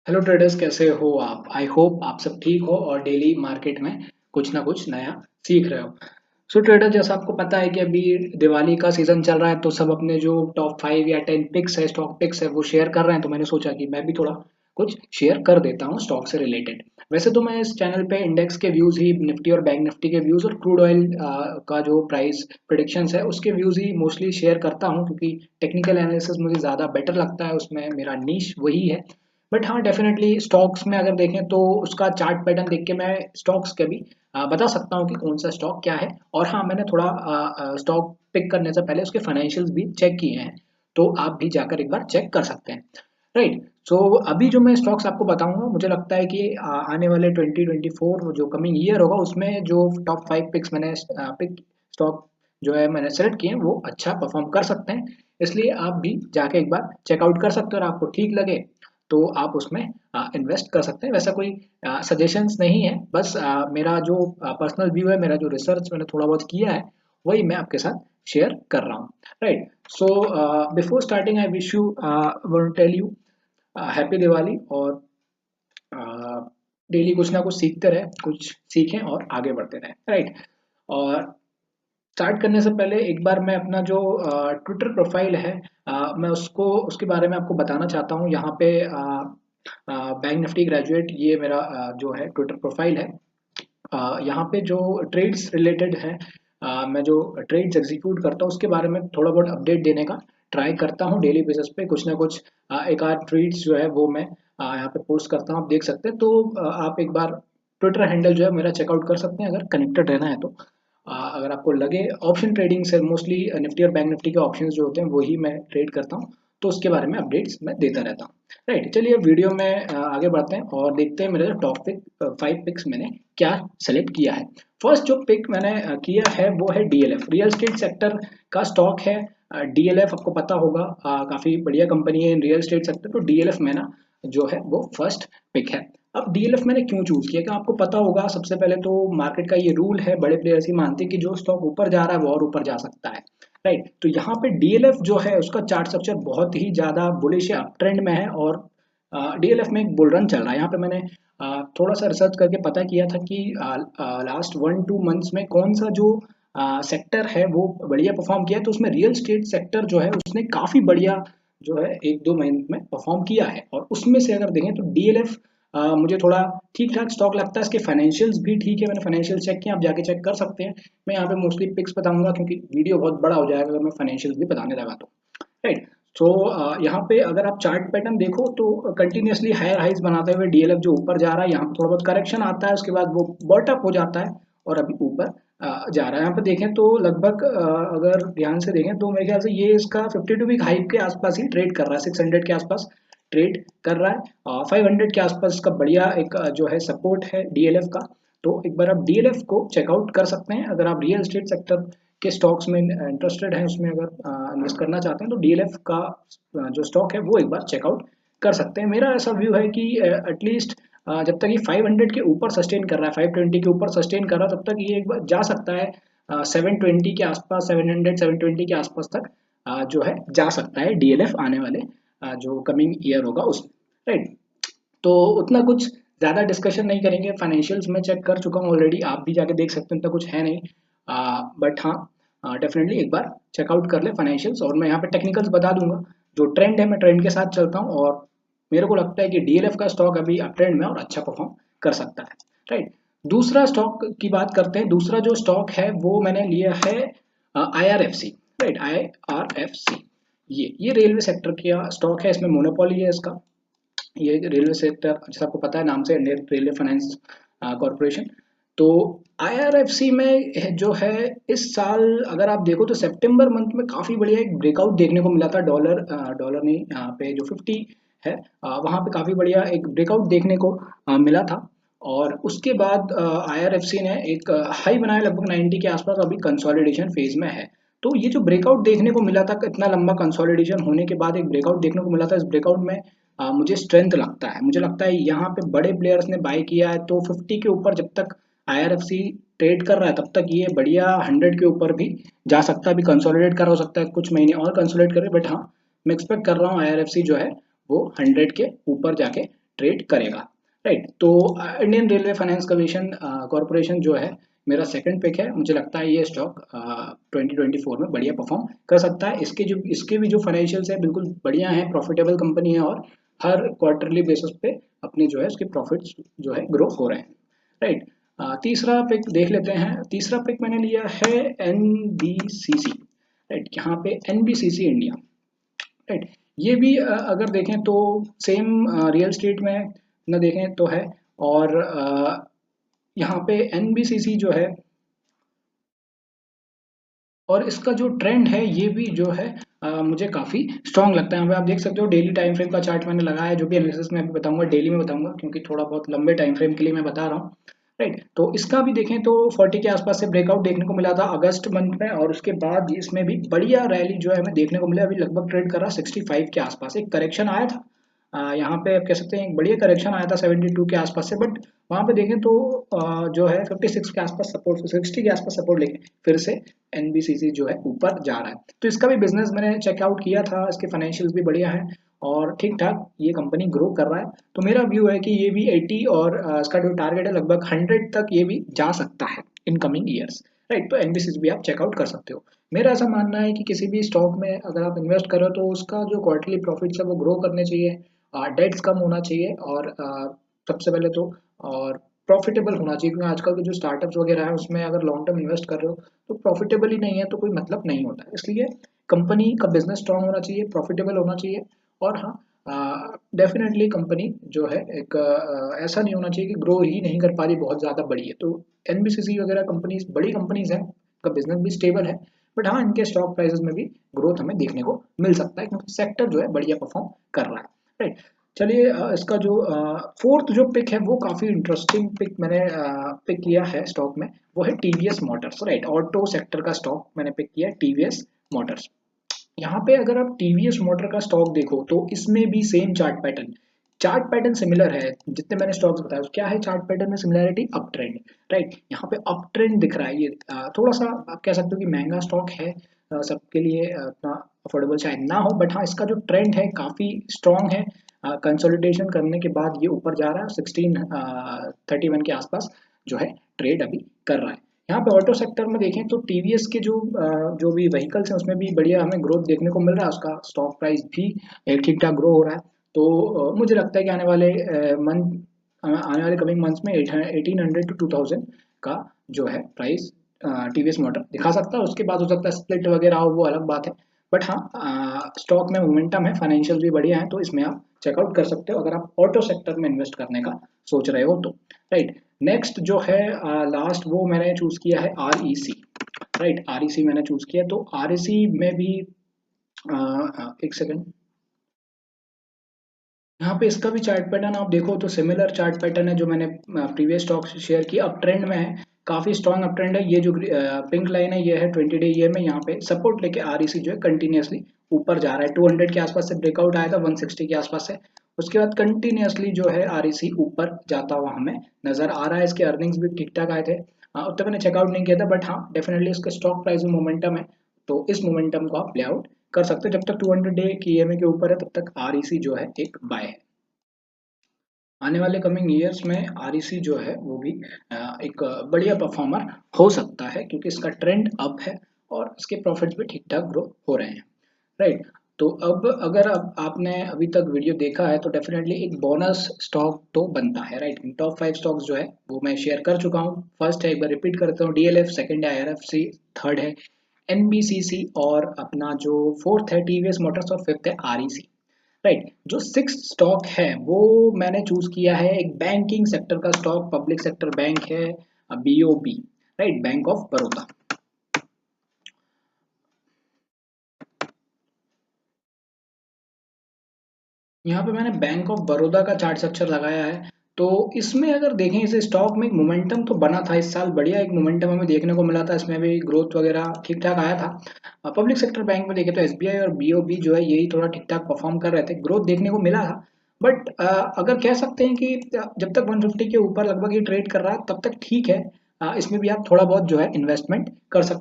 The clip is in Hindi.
हेलो ट्रेडर्स, कैसे हो आप? आई होप आप सब ठीक हो और डेली मार्केट में कुछ ना कुछ नया सीख रहे हो। सो ट्रेडर, जैसा आपको पता है कि अभी दिवाली का सीजन चल रहा है, तो सब अपने जो टॉप 5 या 10 पिक्स है, स्टॉक पिक्स है, वो शेयर कर रहे हैं। तो मैंने सोचा कि मैं भी थोड़ा कुछ शेयर कर देता हूँ स्टॉक से रिलेटेड। वैसे तो मैं इस चैनल पे इंडेक्स के व्यूज ही, निफ्टी और बैंक निफ्टी के व्यूज और क्रूड ऑयल का जो प्राइस प्रिडिक्शंस है उसके व्यूज ही मोस्टली शेयर करता हूँ, क्योंकि टेक्निकल एनालिसिस मुझे ज़्यादा बेटर लगता है, उसमें मेरा नीश वही है। बट हाँ, डेफिनेटली स्टॉक्स में अगर देखें तो उसका चार्ट पैटर्न देख के मैं स्टॉक्स के भी बता सकता हूँ कि कौन सा स्टॉक क्या है। और हाँ, मैंने थोड़ा स्टॉक पिक करने से पहले उसके फाइनेंशियल्स भी चेक किए हैं, तो आप भी जाकर एक बार चेक कर सकते हैं। राइट। सो अभी जो मैं स्टॉक्स आपको बताऊंगा, मुझे लगता है कि आने वाले 2024 जो कमिंग ईयर होगा उसमें जो टॉप 5 पिक्स मैंने पिक स्टॉक जो है मैंने सेलेक्ट किए हैं वो अच्छा परफॉर्म कर सकते हैं। इसलिए आप भी जाके एक बार चेकआउट कर सकते हो, और आपको ठीक लगे तो आप उसमें इन्वेस्ट कर सकते हैं। वैसा कोई सजेशंस नहीं है, बस मेरा जो पर्सनल व्यू है, मेरा जो रिसर्च मैंने थोड़ा बहुत किया है, वही मैं आपके साथ शेयर कर रहा हूँ। Right. So before starting I wish you want tell you happy Diwali. और डेली कुछ ना कुछ सीखते रहे, कुछ सीखें और आगे बढ़ते रहें। राइट। और स्टार्ट करने से पहले एक बार मैं अपना जो ट्विटर प्रोफाइल है, मैं उसको उसके बारे में आपको बताना चाहता हूँ। यहाँ पे बैंक निफ्टी ग्रेजुएट, ये मेरा जो है ट्विटर प्रोफाइल है। यहाँ पे जो ट्रेड्स रिलेटेड है, मैं जो ट्रेड्स एग्जीक्यूट करता हूँ उसके बारे में थोड़ा बहुत अपडेट देने का ट्राई करता हूँ डेली बेसिस पे। कुछ ना कुछ एक आध ट्रेड्स जो है वो मैं यहाँ पे पोस्ट करता हूँ, आप देख सकते हैं। तो आप एक बार ट्विटर हैंडल जो है मेरा चेकआउट कर सकते हैं अगर कनेक्टेड रहना है तो। अगर आपको लगे, ऑप्शन ट्रेडिंग से मोस्टली निफ्टी और बैंक निफ्टी के ऑप्शंस जो होते हैं वही मैं ट्रेड करता हूँ, तो उसके बारे में अपडेट्स मैं देता रहता हूँ। राइट, चलिए वीडियो में आगे बढ़ते हैं और देखते हैं मेरे जो टॉप पिक 5 पिक्स मैंने क्या सेलेक्ट किया है। फर्स्ट जो पिक मैंने किया है वो है डीएलएफ, रियल स्टेट सेक्टर का स्टॉक है। डीएलएफ आपको पता होगा, काफी बढ़िया कंपनी है इन रियल स्टेट सेक्टर, तो डीएलएफ में ना जो है वो फर्स्ट पिक है। अब डीएलएफ मैंने क्यों चूज किया, कि आपको पता होगा सबसे पहले तो मार्केट का ये रूल है, बड़े प्लेयर्स ही मानते हैं कि जो स्टॉक ऊपर जा रहा है वो और ऊपर जा सकता है। राइट। तो यहाँ पे डीएलएफ जो है उसका चार्ट स्ट्रक्चर बहुत ही ज्यादा बुलिश है, अप ट्रेंड में है, और डीएलएफ में एक बुल रन चल रहा है। यहाँ पे मैंने थोड़ा सा रिसर्च करके पता किया था कि लास्ट 1-2 मंथ्स में कौन सा जो सेक्टर है वो बढ़िया परफॉर्म किया है, तो उसमें रियल स्टेट सेक्टर जो है उसने काफी बढ़िया जो है 1-2 महीने में परफॉर्म किया है। और उसमें से अगर देखें तो डीएलएफ मुझे थोड़ा ठीक ठाक स्टॉक लगता है। इसके फाइनेंशियल्स भी ठीक है, मैंने फाइनेंशियल चेक किया, आप जाके चेक कर सकते हैं। मैं यहाँ पे मोस्टली पिक्स बताऊंगा क्योंकि वीडियो बहुत बड़ा हो जाएगा अगर मैं फाइनेंशियल्स भी बताने लगा तो। राइट। सो यहाँ पे अगर आप चार्ट पैटर्न देखो तो कंटिन्यूअसली हायर हाइज बनाते हुए डीएलएफ जो ऊपर जा रहा है, यहाँ पे थोड़ा बहुत करेक्शन आता है, उसके बाद वो बॉट अप हो जाता है और अभी ऊपर जा रहा है। यहाँ पे देखें तो लगभग अगर ध्यान से देखें तो मेरे ख्याल से ये इसका 52 वीक हाई के आसपास ही ट्रेड कर रहा है, 600 के आसपास ट्रेड कर रहा है। 500 के आसपास इसका बढ़िया एक जो है सपोर्ट है डीएलएफ का। तो एक बार आप डीएलएफ को चेकआउट कर सकते हैं अगर आप रियल एस्टेट सेक्टर के स्टॉक्स में इंटरेस्टेड हैं, उसमें अगर इन्वेस्ट करना चाहते हैं तो डीएलएफ का जो स्टॉक है वो एक बार चेकआउट कर सकते हैं। मेरा ऐसा व्यू है कि एटलीस्ट जब तक ये 500 के ऊपर सस्टेन कर रहा है, 520 के ऊपर सस्टेन कर रहा है, तब तक ये एक बार जा सकता है 720 के आसपास, 700-720 के आसपास तक जो है जा सकता है डीएलएफ आने वाले जो कमिंग ईयर होगा उसमें। राइट। तो उतना कुछ ज़्यादा डिस्कशन नहीं करेंगे, फाइनेंशियल्स मैं चेक कर चुका हूँ ऑलरेडी, आप भी जाके देख सकते हैं, उतना कुछ है नहीं। बट हाँ, डेफिनेटली एक बार चेकआउट कर ले फाइनेंशियल्स। और मैं यहाँ पे टेक्निकल्स बता दूंगा, जो ट्रेंड है मैं ट्रेंड के साथ चलता हूँ, और मेरे को लगता है कि डीएलएफ का स्टॉक अभी अप ट्रेंड में और अच्छा परफॉर्म कर सकता है। राइट। दूसरा स्टॉक की बात करते हैं। दूसरा जो स्टॉक है वो मैंने लिया है आईआरएफसी। राइट, आईआरएफसी, ये रेलवे सेक्टर का स्टॉक है, इसमें मोनोपोली है इसका। ये रेलवे सेक्टर जैसा आपको पता है नाम से, इंडियन रेलवे फाइनेंस कॉरपोरेशन। तो आईआरएफसी में जो है इस साल अगर आप देखो तो सितंबर मंथ में काफी बढ़िया एक ब्रेकआउट देखने को मिला था। डॉलर डॉलर नहीं, यहाँ पे जो 50 है वहां पे काफी बढ़िया एक ब्रेकआउट देखने को मिला था। और उसके बाद आईआरएफसी ने एक हाई बनाया लगभग 90 के आसपास, अभी कंसोलिडेशन फेज में है। तो ये जो ब्रेकआउट देखने को मिला था, इतना लंबा कंसोलिडेशन होने के बाद एक ब्रेकआउट देखने को मिला था, इस ब्रेकआउट में मुझे स्ट्रेंथ लगता है। मुझे लगता है यहाँ पे बड़े प्लेयर्स ने बाय किया है, तो 50 के ऊपर जब तक आईआरएफसी ट्रेड कर रहा है तब तक ये बढ़िया 100 के ऊपर भी जा सकता है। अभी कंसोलिडेट कर रहा हो सकता है, कुछ महीने और कंसोलिडेट करे, बट हाँ मैं एक्सपेक्ट कर रहा हूँ आईआरएफसी जो है वो 100 के ऊपर जाके ट्रेड करेगा, राइट। तो Indian railway finance commission corporation जो है मेरा सेकंड पिक है। मुझे लगता है ये स्टॉक 2024 में बढ़िया परफॉर्म कर सकता है। इसके भी जो फाइनेंशियल्स है बिल्कुल बढ़िया है, प्रॉफिटेबल कंपनी है और हर क्वार्टरली बेसिस पे अपने जो है उसके प्रॉफिट्स जो है ग्रो हो रहे हैं, राइट। तीसरा पिक देख लेते हैं। तीसरा पिक मैंने लिया है एनबीसीसी, राइट। यहाँ पे एनबीसीसी इंडिया, राइट। ये भी अगर देखें तो सेम रियल स्टेट में न देखें तो है, और यहाँ पे एनबीसीसी जो है और इसका जो ट्रेंड है ये भी जो है मुझे काफ़ी स्ट्रांग लगता है। यहाँ पे आप देख सकते हो डेली टाइम फ्रेम का चार्ट मैंने लगाया है, जो भी एनालिसिस मैं अभी बताऊंगा डेली में बताऊंगा, क्योंकि थोड़ा बहुत लंबे टाइम फ्रेम के लिए मैं बता रहा हूँ, राइट। तो इसका भी देखें तो 40 के आसपास से ब्रेकआउट देखने को मिला था अगस्त मंथ में, और उसके बाद इसमें भी बढ़िया रैली जो है हमें देखने को मिला। अभी लगभग ट्रेड कर रहा 65 के आसपास, एक करेक्शन आया था यहाँ पे आप कह सकते हैं एक बढ़िया करेक्शन आया था 72 के आसपास से, बट वहाँ पे देखें तो जो है 56 के आसपास सपोर्ट, 60 के आसपास सपोर्ट लेके फिर से एनबीसीसी जो है ऊपर जा रहा है। तो इसका भी बिजनेस मैंने चेकआउट किया था, इसके फाइनेंशियल्स भी बढ़िया है और ठीक ठाक ये कंपनी ग्रो कर रहा है। तो मेरा व्यू है कि ये भी 80 और इसका जो टारगेट है लगभग 100 तक ये भी जा सकता है इन कमिंग ईयर्स, राइट। तो एनबीसीसी भी आप चेकआउट कर सकते हो। मेरा ऐसा मानना है कि किसी भी स्टॉक में अगर आप इन्वेस्ट करो तो उसका जो क्वार्टरली प्रॉफिट्स है वो ग्रो करने चाहिए, डेट्स कम होना चाहिए, और सबसे पहले तो और प्रॉफिटेबल होना चाहिए, क्योंकि आजकल के जो स्टार्टअप्स वगैरह है उसमें अगर लॉन्ग टर्म इन्वेस्ट कर रहे हो तो प्रॉफिटेबल ही नहीं है तो कोई मतलब नहीं होता है। इसलिए कंपनी का बिजनेस स्ट्रांग होना चाहिए, प्रॉफिटेबल होना चाहिए, और हाँ डेफिनेटली कंपनी जो है एक ऐसा नहीं होना चाहिए कि ग्रो ही नहीं कर पा रही, बहुत ज़्यादा बड़ी है। तो एनबीसीसी वगैरह कंपनीज बड़ी कंपनीज हैं, का बिजनेस भी स्टेबल है, बट हाँ इनके स्टॉक प्राइसेस में भी ग्रोथ हमें देखने को मिल सकता है, क्योंकि सेक्टर जो है बढ़िया परफॉर्म कर रहा है, राइट। चलिए इसका जो फोर्थ जो पिक है वो काफ़ी इंटरेस्टिंग पिक मैंने पिक किया है स्टॉक में, वो है TVS Motors, right. Auto sector का स्टॉक मैंने पिक किया है टीवीएस मोटर्स। यहाँ पे अगर आप टीवीएस मोटर का स्टॉक देखो तो इसमें भी सेम चार्ट पैटर्न सिमिलर है। जितने मैंने स्टॉक्स बताया क्या है चार्ट पैटर्न में सिमिलरिटी, अप ट्रेंड, राइट। यहाँ पे अप ट्रेंड दिख रहा है। ये थोड़ा सा आप कह सकते हो कि महंगा स्टॉक है, सबके लिए उतना अफोर्डेबल शायद ना हो, बट हाँ इसका जो ट्रेंड है काफ़ी स्ट्रॉन्ग है। कंसोलिडेशन करने के बाद ये ऊपर जा रहा है 1631 के आसपास जो है ट्रेड अभी कर रहा है। यहाँ पे ऑटो सेक्टर में देखें तो टीवीएस के जो भी व्हीकल्स हैं उसमें भी बढ़िया हमें ग्रोथ देखने को मिल रहा है, उसका स्टॉक प्राइस भी ठीक ठाक ग्रो हो रहा है। तो मुझे लगता है कि आने वाले कमिंग मंथ्स में 1800 to 2000 का जो है प्राइस टीवीएस मोटर दिखा सकता है। उसके बाद हो सकता है स्प्लिट वगैरह हो, वो अलग बात है, बट हाँ स्टॉक में मोमेंटम है, फाइनेंशियल भी बढ़िया है, तो इसमें आप चेकआउट कर सकते हो अगर आप ऑटो सेक्टर में इन्वेस्ट करने का सोच रहे हो तो, राइट। नेक्स्ट जो है लास्ट वो मैंने चूज किया है आरईसी, राइट। आरईसी मैंने चूज किया, तो आरईसी में भी एक सेकंड, यहाँ पे इसका भी चार्ट पैटर्न आप देखो तो सिमिलर चार्ट पैटर्न है जो मैंने प्रीवियस स्टॉक से शेयर किया। अप ट्रेंड में है, काफी स्ट्रॉन्ग अप ट्रेंड है। ये जो पिंक लाइन है ये है 20 डे ईयर में, यहाँ पे सपोर्ट लेके आरईसी जो है कंटिन्यूअसली ऊपर जा रहा है। 200 के आसपास से ब्रेकआउट आया था 160 के आसपास से, उसके बाद कंटिन्यूअसली जो है आरईसी ऊपर जाता हुआ हमें नजर आ रहा है। इसके अर्निंग्स भी ठीक ठाक आए थे, उतना मैंने चेकआउट नहीं किया था, बट हाँ डेफिनेटली इसका स्टॉक प्राइस में मोमेंटम है, तो इस मोमेंटम को आप प्ले आउट कर सकते हो। जब तक 200 डे की ईएमए के ऊपर है तब तक आरईसी जो है एक बाय है। आने वाले कमिंग ईयर्स में आरईसी जो है वो भी एक बढ़िया परफॉर्मर हो सकता है, क्योंकि इसका ट्रेंड अप है और इसके प्रॉफिट्स भी ठीक ठाक ग्रो हो रहे हैं, राइट। तो अब अगर आपने अभी तक वीडियो देखा है तो डेफिनेटली एक बोनस स्टॉक तो बनता है, राइट। टॉप 5 स्टॉक्स जो है वो मैं शेयर कर चुका हूँ। फर्स्ट है, एक बार रिपीट करता हूँ, डीएलएफ, सेकंड है आईआरएफसी, थर्ड है एनबीसीसी, और अपना जो फोर्थ है टीवीएस मोटर्स, और फिफ्थ है आरईसी, राइट। जो सिक्स स्टॉक है वो मैंने चूज किया है एक बैंकिंग सेक्टर का स्टॉक, पब्लिक सेक्टर बैंक है BOB, right, bank of Baroda. यहाँ पे मैंने बैंक ऑफ बड़ौदा का चार्ट स्ट्रक्चर लगाया है। तो इसमें अगर देखें इस स्टॉक में मोमेंटम तो बना था इस साल, बढ़िया एक मोमेंटम हमें देखने को मिला था, इसमें भी ग्रोथ वगैरह ठीक ठाक आया था। पब्लिक सेक्टर बैंक में देखें तो एसबीआई और बीओबी जो है यही थोड़ा ठीक ठाक परफॉर्म कर रहे थे, ग्रोथ देखने को मिला था। बट अगर कह सकते हैं कि जब तक 150 के ऊपर लगभग ये ट्रेड कर रहा है तब तक ठीक है, इसमें भी आप थोड़ा बहुत जो है इन्वेस्टमेंट कर सकते